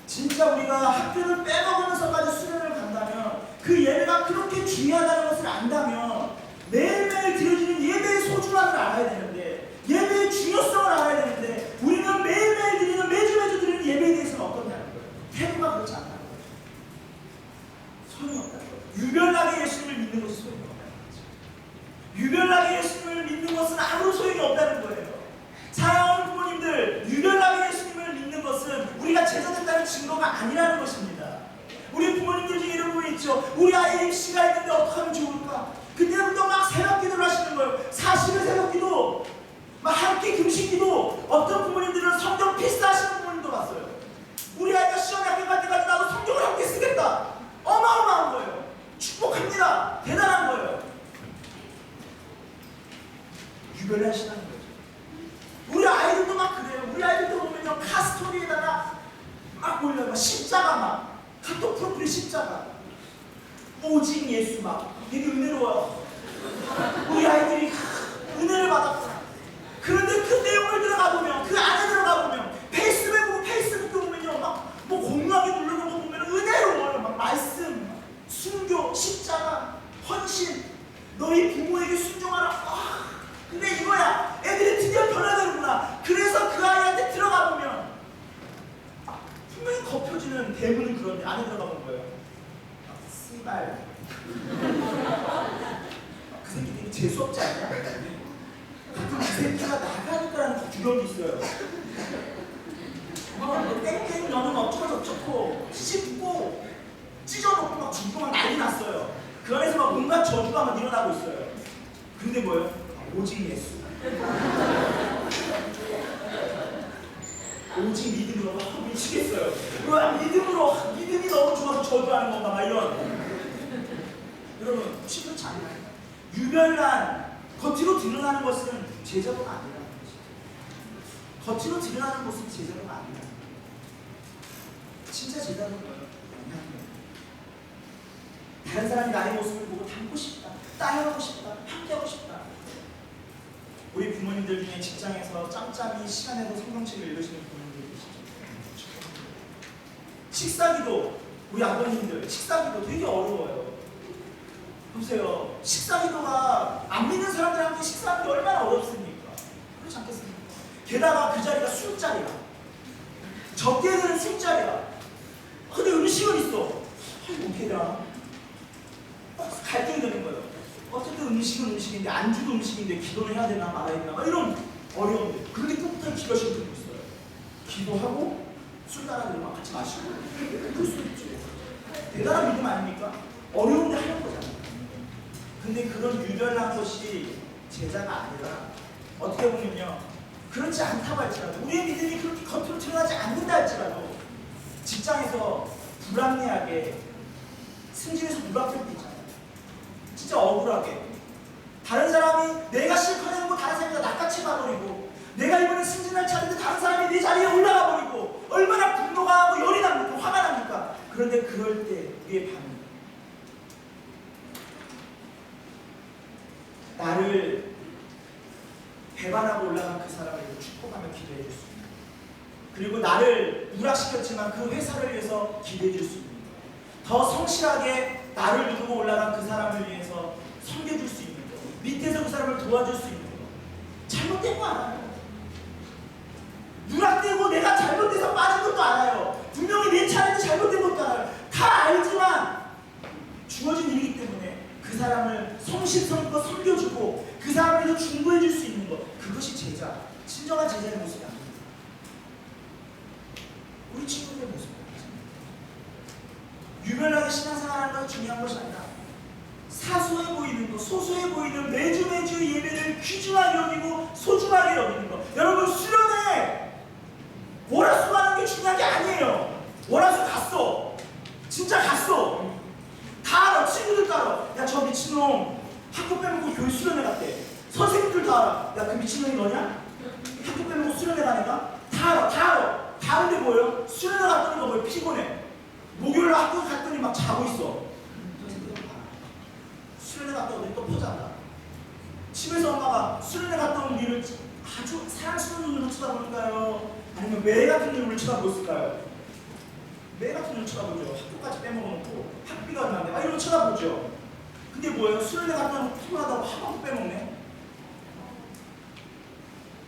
[SPEAKER 1] 진짜 우리가 학교를 빼먹으면서까지 수련을 간다면, 그 예배가 그렇게 중요하다는 것을 안다면 매일매일 드려지는 예배의 소중함을 알아야 되는데, 예배의 중요성을 알아야 되는데, 우리는 매일매일 드리는, 매주 드리는 예배에 대해서는 어떻냐는 거예요. 태도가 그렇지 않다는 거예요. 소용이 없다는 거예요. 유별나게 예수님을 믿는 것이 소용이 없다는 거죠. 유별나게 예수님을 믿는 것은 아무 소용이 없다는 거예요. 사랑하는 부모님들, 유별나게 예수님을 믿는 것은 우리가 제자된다는 증거가 아니라는 것입니다. 우리 부모님들 중에 이런 분이 있죠. 우리 아이 입시가 있는데 어떻게 하면 좋을까? 그때부터 막 새벽 기도를 하시는 거예요. 40일 새벽 기도, 막 한 끼 금식 기도. 어떤 부모님들은 성경 필사 하시는 부모님도 봤어요. 우리 아이가 시험에 합격할 때까지 나도 성경을 함께 쓰겠다. 어마어마한 거예요. 축복합니다. 대단한 거예요. 유별나시다는 거예요. 우리 아이들도 막 그래요. 우리 아이들도 보면요, 카스토리에다가 막 올려요. 십자가 막, 카톡 프로필 십자가, 오직 예수 막 되게 은혜로워요. 우리 아이들이 은혜를 받았구나. 그런데 그 내용을 들어가 보면, 그 안에 들어가 보면, 페이스북도 보면요, 막 뭐 공유하게 누르는 거 보면 은혜로워요. 막 말씀, 순교, 십자가, 헌신, 너희 부모에게 순종하라. 근데 이거야, 애들이 드디어 변화되는구나. 그래서 그 아이한테 들어가 보면 분명히 덮여지는, 대부분 그런데 안에 들어가 본 거예요. 씨발, 그 새끼 되게 재수없지 않냐? 그 새끼가 나가니까라는 규정이 있어요. 땡땡 너는 어쩌고 저쩌고 씹고 찢어놓고 막 죽고 막 난리 났어요. 그 안에서 막 온갖 저주가 막 일어나고 있어요. 근데 뭐예요? 오직 예수. 오직 믿음으로. 미치겠어요. 믿음으로, 믿음이 너무 좋아서 저주하는 건가 막 이런. 여러분, 심각치 않나요? 유별난, 겉으로 드러나는 것은 제자도가 아니라는 것이죠. 겉으로 드러나는 것은 제자도가 아니라는 거예요. 진짜 제자도는 뭐예요? 다른 사람이 나의 모습을 보고 닮고 싶다, 따라하고 싶다, 함께하고 싶다. 우리 부모님들 중에 직장에서 짬짬이 시간 내서 성경책을 읽으시는 부모님들 계시죠? 식사기도, 우리 아버님들 식사기도 되게 어려워요. 보세요. 식사기도가 안 믿는 사람들한테 식사하는 게 얼마나 어렵습니까? 그렇지 않겠습니까? 게다가 그 자리가 술자리야. 적게 되는 술자리야. 근데 음식은 있어. 어떻게 되나? 갈등이 되는 거예요. 어쨌든 음식은 음식인데, 안주도 음식인데 기도는 해야 되나 말아야 되나 막 이런 어려움들. 그런데 끝부터 기도하시는 분도 있어요. 기도하고 술 따라들고 막 같이 마시고. 그럴 수 있죠. 대단한 믿음 아닙니까? 어려운데 하는 거잖아요. 근데 그런 유별난 것이 제자가 아니라, 어떻게 보면요, 그렇지 않다고 할지라도, 우리의 믿음이 그렇게 겉으로 드러나지 않는다 할지라도 직장에서 불합리하게 승진해서 누락될 때 있잖아요. 진짜 억울하게 다른 사람이, 내가 실컷해놓고 다른 사람이 낚아채 가버리고, 내가 이번에 승진할 차례인데 다른 사람이 내 자리에 올라가 버리고, 얼마나 분노가 하고 열이 납니까? 화가 납니까? 그런데 그럴 때 우리의 반응, 나를 배반하고 올라간 그 사람을 축복하며 기도해 줄 수 있는, 그리고 나를 누락시켰지만 그 회사를 위해서 기도해 줄 수 있는, 더 성실하게 나를 누르고 올라간 그 사람을 위해서 섬겨줄 수 있는 거, 밑에서 그 사람을 도와줄 수 있는 거. 잘못된 거 알아요. 누락되고 내가 잘못돼서 빠진 것도 알아요. 분명히 내 차례는 잘못된 것도 알아요. 다 알지만 주어진 일이기 때문에 그 사람을 성실성껏 섬겨주고 그 사람을 위해서 중보해줄 수 있는 것, 그것이 제자, 진정한 제자의 모습이 아닙니다. 우리 친구들의 모습입니다. 유별나게 신앙생활하는 것이 중요한 것이 아니라 사소해 보이는 것, 소소해 보이는 매주 예배를 귀중하게 여기고 소중하게 여기는 것. 여러분, 수련회 월화수 가는 게 중요한 게 아니에요. 월화수 갔어. 진짜 갔어. 다 알아. 친구들 다 알아. 야, 저 미친놈 학교 빼먹고 교회 수련회 갔대. 선생님들 다 알아. 야, 그 미친놈이 너냐? 학교 빼먹고 수련회 가는 애가? 다 알아. 다 알아. 다 아는데 뭐예요? 수련회 갔더니 너 뭐예요? 피곤해. 목요일 학교 갔더니 막 자고 있어. 수련회 갔다 오더니 또 포자한다. 집에서 엄마가 수련회 갔다 온 니를 아주 사랑스러운 눈으로 쳐다볼까요? 아니면 매 같은 눈으로 쳐다보을까요? 매 같은 눈으로 쳐다보죠. 학교까지 빼먹어놓고 학비가 얼마인데 막 이러고 쳐다보죠. 근데 뭐예요? 수련회 갔다 오면 피곤하다고 학원도 빼먹네.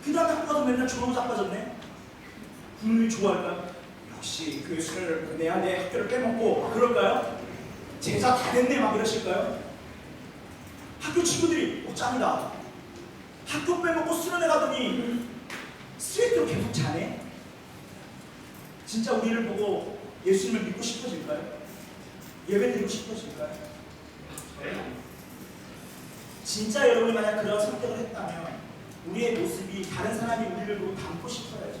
[SPEAKER 1] 그 다음에 학교 가서 맨날 졸업 자빠졌네. 부모님이 좋아할까요? 역시 교회 수련회를 보내야 내 학교를 빼먹고 그럴까요? 제자 다 됐네 막 이러실까요? 학교 친구들이 짱이다. 학교 빼먹고 수련회 가더니 스웨트로 계속 자네? 진짜 우리를 보고 예수님을 믿고 싶어질까요? 예배 드리고 싶어질까요? 진짜 여러분이 만약 그런 선택을 했다면 우리의 모습이 다른 사람이 우리를 보고 닮고 싶어야죠.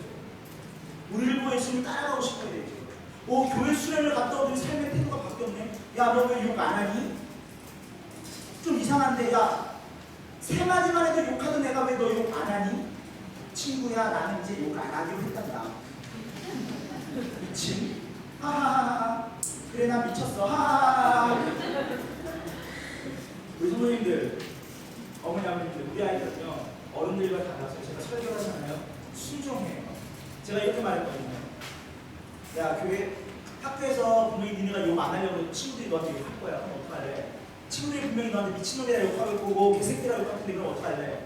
[SPEAKER 1] 우리를 보고 예수님 따라가고 싶어야 되죠. 오, 교회 수련을 갔다 오더니 삶의 태도가 바뀌었네. 야, 너 왜 욕 안 하니? 좀 이상한데, 야, 세 마디만 해도 욕하던 애가 왜 너 욕 안 하니? 친구야, 나는 이제 욕 안 하기로 했단다. 미친? 하하하하. 그래, 난 미쳤어. 하하하하. 우리 선생님들, 어머니, 아버님들, 우리 아이들은요, 어른들과 달라서 제가 설교를 하잖아요. 순종해요. 제가 이렇게 말했거든요. 야, 교회, 학교에서 분명히 니네가 욕 안 하려고 친구들이 너한테 욕할 거야. 그럼 어떡할래? 친구들이 분명히 너한테 미친놈이라 욕할 거고 개새끼라 욕할 텐데 그럼 어떡할래?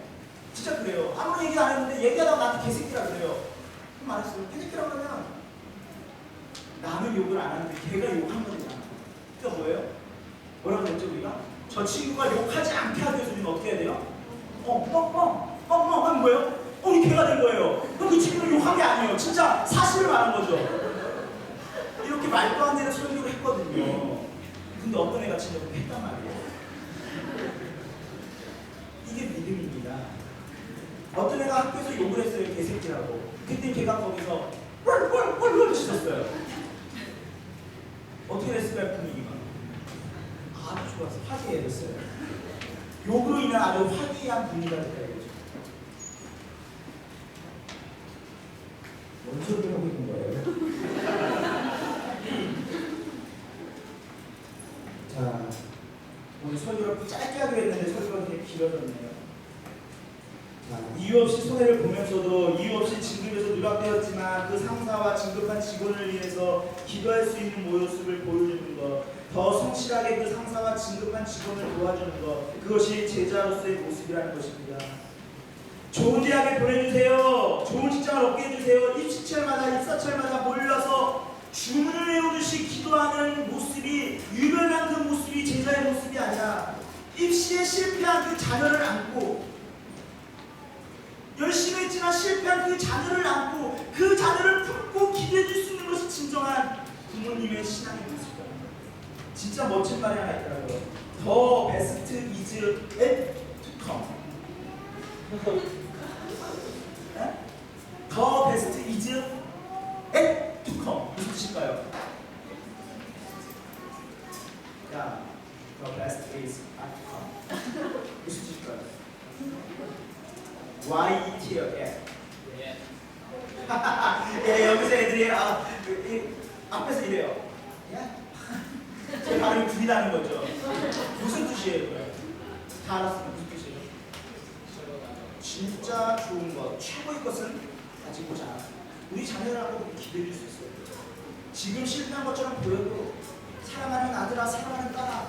[SPEAKER 1] 진짜 그래요. 아무런 얘기 안 했는데 얘기하다가 나한테 개새끼라 그래요. 그럼 말했어요. 개새끼라고 하면 남은 욕을 안 하는데 걔가 욕한 거잖아. 그러니까 뭐예요? 뭐라고 했죠 우리가? 저 친구가 욕하지 않게 하기 위해서 우리는 어떻게 해야 돼요? 하면 뭐예요? 우리 걔가 된 거예요. 그럼 그 친구는 욕한 게 아니에요. 진짜 사실을 말한 거죠. 이렇게 말도 안 되는 설교를 했거든요. 근데 어떤 애가 진짜 그렇게 했단 말이에요. 이게 믿음입니다. 어떤 애가 학교에서 욕을 했어요. 개새끼라고. 그때 걔가 거기서 뻘뻘뻘뻘 짖었어요. 어떻게 됐을까요? 분위기가? 아주 좋았어요. 화기애애했어요. 욕으로 인한 아주 화기애애한 분위기가 됐다 이거죠. 뭔 소리를 하고 있는 거예요? 자, 오늘 설교를 짧게 하기로 했는데 설교가 되게 길어졌네요. 자, 이유 없이 손해를 보면서도 이유 없이 진급에서 누락되었지만 그 상사와 진급한 직원을 위해서 기도할 수 있는 모습을 보여주는 것, 더 성실하게 그 상사와 진급한 직원을 도와주는 것, 그것이 제자로서의 모습이라는 것입니다. 좋은 대학에 보내주세요. 좋은 직장을 얻게 해주세요. 입시철마다 입사철마다 몰려서 주문을 외우듯이 기도하는 모습이 유별난 그 모습이 제자의 모습이 아니라 입시에 실패한 그 자녀를 안고 열심히 했지만 실패한 그 자녀를 안고 그 자녀를 품고 기도해 줄 수 있는 것이 진정한 부모님의 신앙의 모습입니다. 진짜 멋진 말이 하나 있더라고요. The best is yet to come. The best is yet to come. 무슨 뜻일까요? 야, the best is yet to come. 무슨 뜻일까요? YET요. 예, 여기서 애들이 앞에서 이래요. 제 발음이 구리다는 거죠. 무슨 뜻이에요? 다 알았으면 무슨 뜻이에요? 진짜 좋은 것, 최고의 것은 아직 보지 않았어요. 우리 자녀라고 기대해 줄 수 있어요. 지금 실패한 것처럼 보여도 사랑하는 아들아, 사랑하는 딸아,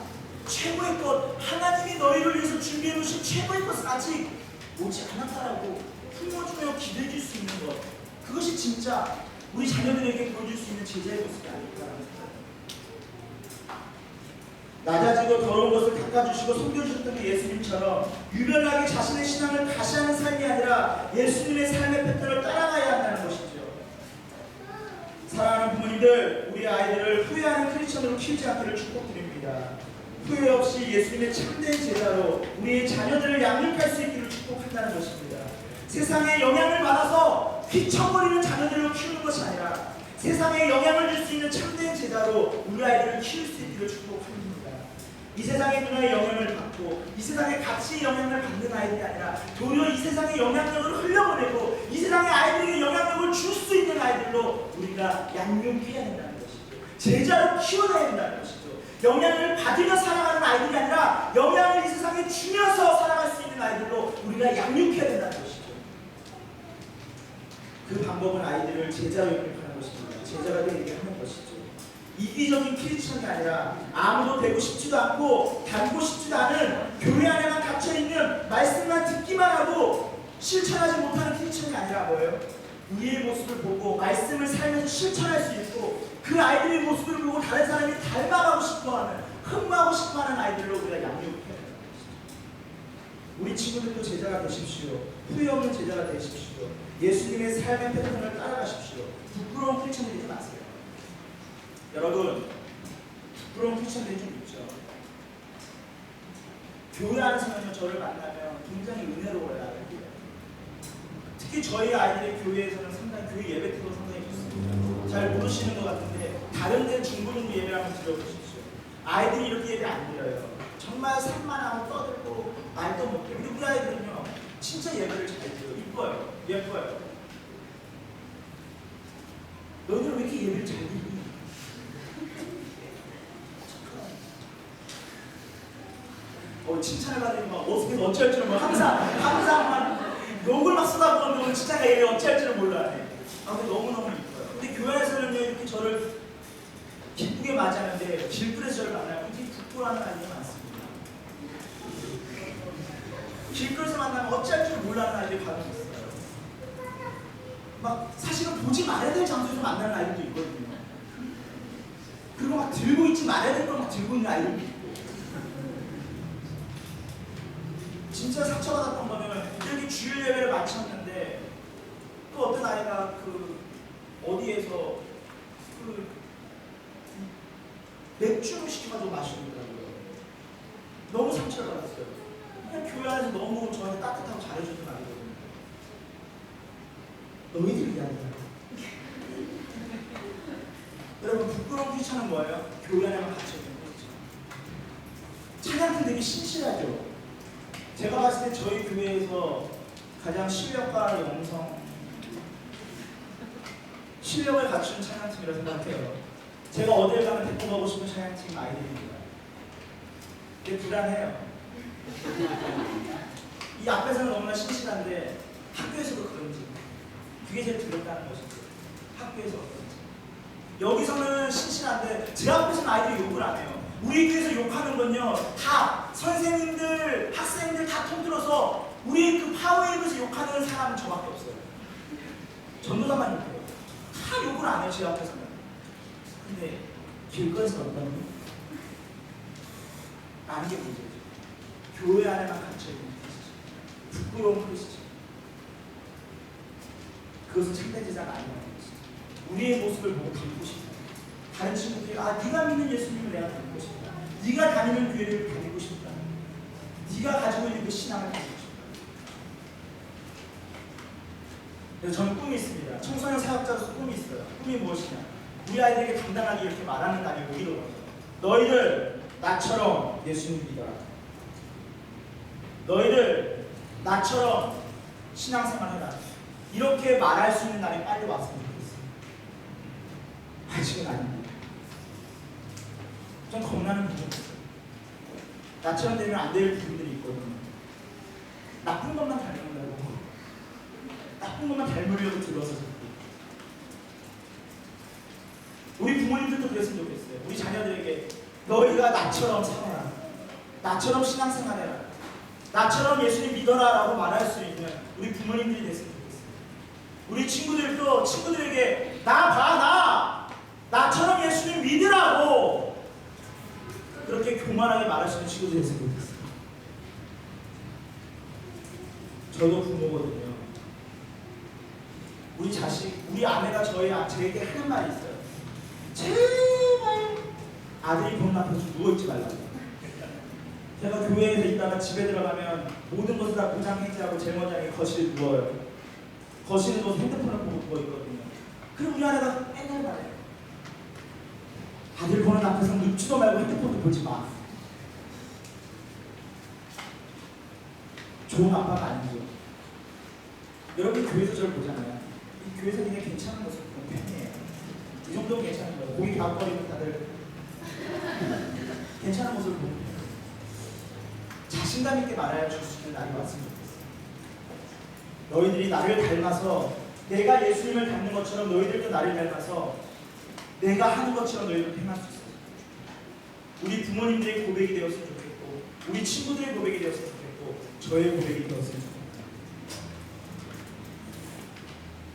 [SPEAKER 1] 준비해 놓으신 최고의 것은 아직 오지 않았다라고 품어주며 기대해 줄 수 있는 것, 그것이 진짜 우리 자녀들에게 보여줄 수 있는 제자의 모습이 아닐까라는 생각입니다. 낮아지고 더러운 것을 닦아주시고 섬겨주셨던 그 예수님처럼 유별나게 자신의 신앙을 가시하는 삶이 아니라 예수님의 삶의 패턴을 따라가야 한다는 것이죠. 사랑하는 부모님들, 우리 아이들을 후회하는 크리스천으로 키우지 않기를 축복드립니다. 후회 없이 예수님의 참된 제자로 우리의 자녀들을 양육할 수 있기를 축복한다는 것입니다. 세상에 영향을 받아서 휘청거리는 자녀들로 키우는 것이 아니라 세상에 영향을 줄 수 있는 참된 제자로 우리 아이들을 키울 수 있기를 축복합니다. 이 세상의 문화에 영향을 받고 이 세상의 가치에 영향을 받는 아이들이 아니라 도리어 이 세상의 영향력을 흘려보내고 이 세상의 아이들에게 영향력을 줄 수 있는 아이들로 우리가 양육해야 된다는 것이죠. 제자로 키워내야 된다는 것이죠. 영향을 받으며 살아가는 아이들이 아니라 영향을 이 세상에 주면서 살아갈 수 있는 아이들로 우리가 양육해야 된다는 것이죠. 그 방법은 아이들을 제자로 양육하는 것입니다. 제자가 되게 하는 것이죠. 이기적인 크리스천이 아니라 아무도 되고 싶지도 않고 닮고 싶지도 않은 교회 안에만 갇혀있는 말씀만 듣기만 하고 실천하지 못하는 크리스천이 아니라 뭐예요? 우리의 모습을 보고 말씀을 살면서 실천할 수 있고 그 아이들의 모습을 보고 다른 사람이 닮아가고 싶어하는, 흠모하고 싶어하는 아이들로 우리가 양육해야 된다는 것이죠. 우리 친구들도 제자가 되십시오. 후회 없는 제자가 되십시오. 예수님의 삶의 패턴을 따라가십시오. 부끄러운 크리스천 되지 마세요. 여러분, 부끄러운 크리스천들이 좀 있죠. 교회 안에서는요, 저를 만나면 굉장히 은혜로워요. 특히 저희 아이들의 교회에서는 상당히 교회 예배 태도가 상당히 좋습니다. 잘 모르시는 것 같은데 다른 데 중고등부 예배를 한번 들어보십시오. 아이들이 이렇게 예배 안 드려요. 정말 산만하고 떠들고 말도 못해요. 근데 우리 아이들은요, 진짜 예배를 잘 드려요. 이뻐요. 예뻐요. 너희들 왜 이렇게 예배를 잘 드리니? 칭찬을 받으니 막 어떻게 어찌할 줄은 뭐 항상 막 욕을 막 쏟아부었는데 오늘 진짜 얘를 어찌할 줄은 몰라. 근데 너무너무 이뻐요. 근데 교회 안에서는요, 이렇게 저를 기쁘게 맞이하는데 길거리에서 저를 만나면 굉장히 부끄러워하는 아이들이 많습니다. 길거리에서 만나면 어찌할 줄 몰라하는 아이들이 가끔 있어요. 막 사실은 보지 말아야 될 장소에서 만나는 아이들도 있거든요. 그리고 막 들고 있지 말아야 될 걸 막 들고 있는 아이들도 있고. 진짜 상처받았던 거는 이렇게 주일 예배를 마쳤는데 또 어떤 아이가 그 어디에서 그 맥주를 시켜가지고 마시더라고요. 너무 상처를 받았어요. 그냥 교회 안에서 너무 저한테 따뜻하고 잘해주는 아이거든요. 너희들 이야기야. 여러분, 부끄러운 크리스천은 뭐예요? 교회 안에만 갇혀있는 거죠. 찬양팀 되게 신실하죠. 제가 봤을 때 저희 교회에서 가장 실력과 영성, 실력을 갖춘 찬양팀이라고 생각해요. 제가 어딜 가면 데리고 가고 싶은 찬양팀 아이들입니다. 근데 불안해요. 이 앞에서는 너무나 신실한데 학교에서도 그런지 그게 제일 두렵다는 것이죠. 학교에서 어떤지. 여기서는 신실한데 제 앞에서는 아이들이 욕을 안 해요. 우리 교회에서 욕하는 건요, 다 선생님들, 학생들 다 통틀어서 우리 그 파워웨이브에서 욕하는 사람은 저밖에 없어요. 전도사만 욕해요. 다 욕을 안 해요, 제 앞에서는. 근데 길거리에서 어떠니? 라는 게 문제죠. 교회 안에만 갇혀있는 크리스천, 부끄러운 크리스천. 그것은 참된 제자가 아니라는 것이죠. 우리의 모습을 보고 닮고 싶다. 다른 친구들이 네가 믿는 예수님을 내가 닮고 싶다. 네가 다니는 교회를 다니고 싶다. 네가 가지고 있는 그 신앙을 가지고 싶다. 그래서 저는 꿈이 있습니다. 청소년 사역자로서 꿈이 있어요. 꿈이 무엇이냐? 우리 아이들에게 당당하게 이렇게 말하는 날이 오기를 원해요. 너희들 나처럼 예수님 믿어라. 너희들 나처럼 신앙생활해라. 이렇게 말할 수 있는 날이 빨리 왔으면 좋겠어요. 아직은 아닙니다. 좀 겁나는 부분이 있어요. 나처럼 되면 안 될 부분들이 있거든요. 나쁜 것만 닮는다고, 나쁜 것만 닮으려고 들어서 자꾸. 우리 부모님들도 그랬으면 좋겠어요. 우리 자녀들에게 너희가 나처럼 살아라. 나처럼 신앙생활해라. 나처럼 예수님 믿어라라고 말할 수 있는 우리 부모님들이 됐으면 좋겠습니다. 우리 친구들도 친구들에게 나처럼 예수님 믿으라고 그렇게 교만하게 말할 수 있는 친구들이 됐으면 좋겠습니다. 저도 부모거든요. 우리 아내가 제게 하는 말이 있어요. 제발 아들이 보는 앞에서 누워있지 말라고. 제가 교회에서 있다가 집에 들어가면 모든 것을 다 포장해제하고 제일 먼저 거실에 누워요. 거실에 누워서 핸드폰을 보고 누워있거든요. 그럼 우리 아내가 맨날 말해요. 아들 보는 앞에서 눕지도 말고 핸드폰도 보지 마. 좋은 아빠가 아니죠. 여러분 교회에서 저를 보잖아요. 이 교회에서 그냥 괜찮은 모습 보는 편이에요. 이 정도면 괜찮은 거예요. 고기 밥거리면 다들 괜찮은 모습을 보는 편이에요. 자신감 있게 말해야 줄 수 있는 날이 왔으면 좋겠어요. 너희들이 나를 닮아서 내가 예수님을 닮는 것처럼 너희들도 나를 닮아서 내가 하는 것처럼 너희들도 행할 수 있어요. 우리 부모님들의 고백이 되었으면 좋겠고 우리 친구들의 고백이 되었으면 좋겠고 저의 고백이 되었으면 좋겠고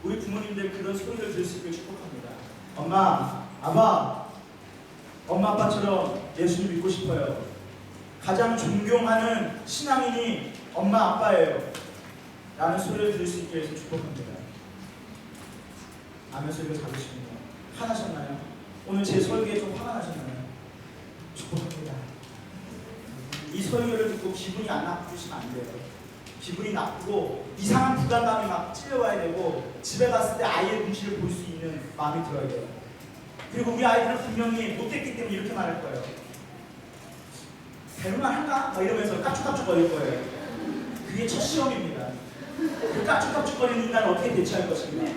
[SPEAKER 1] 우리 부모님들 그런 소리를 들을 수 있길 축복합니다. 엄마, 엄마 아빠처럼 예수님 믿고 싶어요. 가장 존경하는 신앙인이 엄마 아빠예요. 라는 소리를 들을 수 있게 해서 축복합니다. 아멘 소리가 작으십니다. 화나셨나요? 오늘 제 설교에 좀 화가 나셨나요? 축복합니다. 이 설교를 듣고 기분이 안 나쁘시면 안 돼요. 기분이 나쁘고 이상한 부담감이 막 찔려와야 되고 집에 갔을 때 아이의 눈치를 볼 수 있는 마음이 들어야 돼요. 그리고 우리 아이들은 분명히 못됐기 때문에 이렇게 말할 거예요. 배우만 한가? 막 이러면서 까쭉까쭉 거릴 거예요. 그게 첫 시험입니다. 그 까쭉까쭉 거리는 인간을 어떻게 대처할 것인가?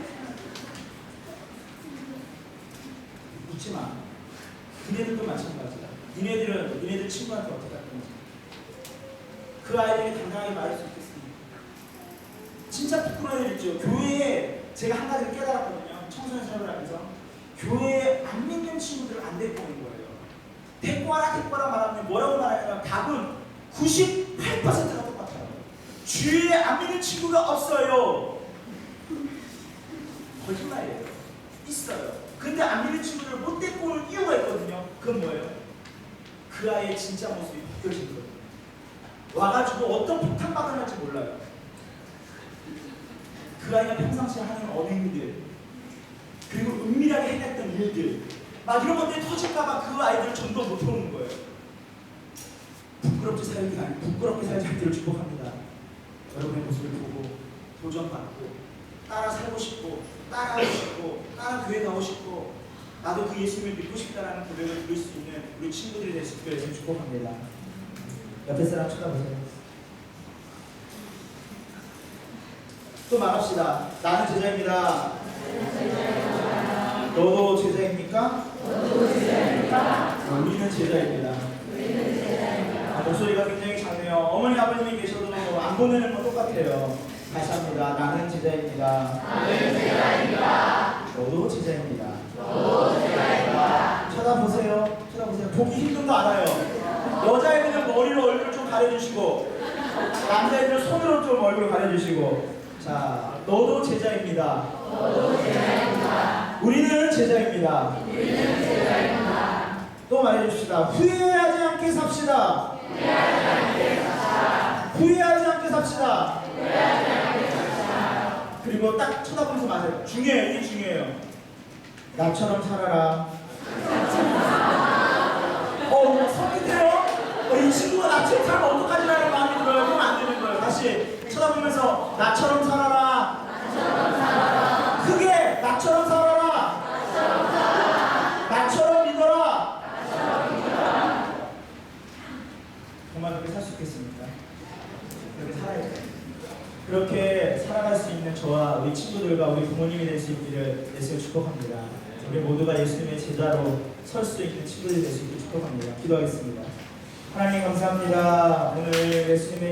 [SPEAKER 1] 웃지 마. 니네들도 마찬가지다. 니네들 친구한테 어떻게 할 건지. 그 아이들이 당당하게 말할 수 있겠습니까? 진짜 부끄러운 일 있죠. 교회에 제가 한 가지를 깨달았거든요. 청소년 생활을 하면서 교회에 안 믿는 친구들을 안 데리고 오는 거예요. 데리고 와라 말하면 뭐라고 말하냐면 답은 98%가 똑같아요. 주위에 안 믿는 친구가 없어요. 거짓말이에요. 있어요. 근데 안 믿는 친구들을 못 데리고 오는 이유가 있거든요. 그건 뭐예요? 그 아이의 진짜 모습이 벗겨진 거예요. 와가지고 어떤 폭탄받을 할지 몰라요. 그 아이가 평상시에 하는 언행들 그리고 은밀하게 해냈던 일들 막 이런 것들이 터질까봐 그 아이들을 전도 못 해오는 거예요. 부끄럽게 살지 않기를 축복합니다. 여러분의 모습을 보고 도전받고 따라 살고 싶고 따라하고 싶고 따라 교회 가고 싶고 나도 그 예수님을 믿고 싶다라는 고백을 들을 수 있는 우리 친구들이 될 수 있게 해서 축복합니다. 옆에 사람 쳐다보세요. 또 말합시다. 나는 제자입니다. 너도 제자입니까? 우리는 제자입니다. 목소리가 굉장히 작네요. 어머니 아버님이 계셔도 안 보내는 건 똑같아요. 다시 합니다. 나는 제자입니다. 너도 제자입니다. 쳐다보세요. 보기 힘든 거 알아요. 여자애들은 머리로 얼굴 좀 가려주시고 남자애들은 손으로 좀 얼굴 가려주시고 자, 너도 제자입니다. 우리는 제자입니다. 또 말해줍시다. 후회하지 않게 삽시다. 후회하지 않게 삽시다. 그리고 딱 쳐다보면서 맞아요. 중요해요. 이게 중요해요. 나처럼 살아라. 성인데요? 이 친구가 나처럼 살면 어떡하지라는 마음이 들어요. 그러면 안 되는 거예요. 다시 쳐다보면서 나처럼 살아라. 크게 나처럼 살아라. 나처럼 믿어라. 정말 그렇게 살 수 있겠습니까? 그렇게 살아야 돼요. 그렇게 살아갈 수 있는 저와 우리 친구들과 우리 부모님이 될 수 있기를 예수를 축복합니다. 우리 모두가 예수님의 제자로 설 수 있는 친구들이 될 수 있기를 축복합니다. 기도하겠습니다. 하나님 감사합니다. 오늘 예수님의